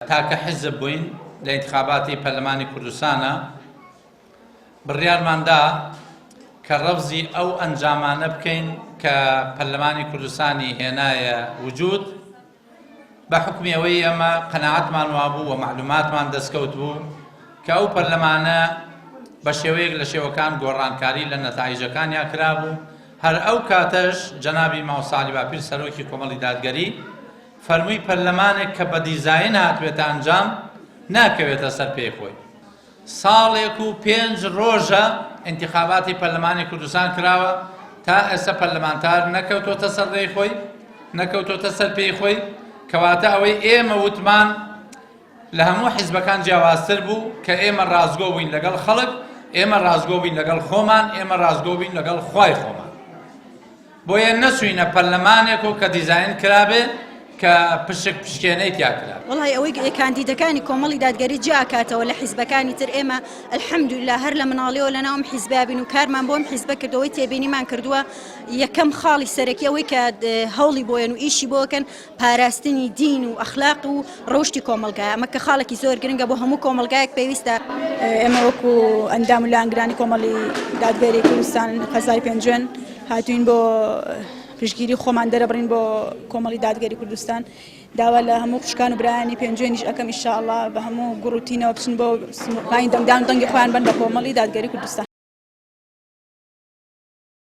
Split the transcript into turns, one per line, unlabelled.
تاکە حزب بووین لە انتخاباتی پەرلەمانی کوردستانە بڕیارماندا کە ڕەوزی ئەو ئەنجامانە بکەین کە پەرلەمانی کوردستانی هێنایە وجود بە حکمی ئەوەی ئەمە قەناعەتمان وابوو و معلوماتمان دەستکەوت بوو کە ئەو پەرلەمانە بە شێوەیەک لە شێوەکان گۆڕانکاری لە نەتایجەکانیان کرابوو. هەر ئەو کاتەش جەنابی ماوە ساعلی باپیر سەرۆکی کۆمەڵی دادگەری فەرمووی پەرلەمانێک کە بە دیزاین هاتوێتە ئەنجام ناکەوێتە سەر پێی خۆی. ساڵێک و 5 ڕۆژە انتخاباتی پەرلەمانی کوردستان کراوە تا ئێستا پەرلەمانتار نەکەوتۆتە سەر ڕێی خۆی، نەکەوتۆتە سەر پێی خۆی، کەواتە ئەوەی ئێمە وتمان لە هەموو حیزبەکان جیاوازتر بوو کە ئێمە ڕازگۆ بووین لەگەڵ خەڵک، ئێمە ڕازگۆ بووین لەگەڵ خۆمان، ئێمە ڕازگۆ بووین لەگەڵ خوای خۆمان. بۆیە نەچووینە پەرلەمانێک و کە دیزاین کرابێ کە پشکێنەی تیا کرا.
وڵای ئەوەی کاندیدەکانی کۆمەڵی دادگەری جیاکاتەوە لە حیزبەکانی تر ئێمە الحەمدوللا هەر لە مناڵیەوە لە ناوم حیزبا بین و کارمان بۆم حیزبە کردەوەی تێبینیمان کردووە. یەکەم خاڵی سەرەکی ئەوەی کە هەوڵی بۆیان و ئیشی بۆکەن پاراستنی دین و ئەخلاق و ڕۆشتی کۆمەلگایە. ئەمە کە خاڵێکی زۆر گرنگە بۆ هەموو کۆمەلگایەک پێویستە.
ئێمە وەکو ئەندام و لانگرانی کۆمەڵی دادگەری کوردستان قەزای پێنجێن هاتوین بۆ پشتگیری خۆمان دەرەبڕین بۆ کۆمەڵی دادگەری کوردستان. داوا لە هەموو پشکان و برایانی پێنجێنیش ئەەکەم ئینشاءالله بە هەموو گوڕوتینەوە بچن بۆ پایین دەنگدان و دەنگی خۆیان بن بە کۆمەڵی دادگەری کوردستان.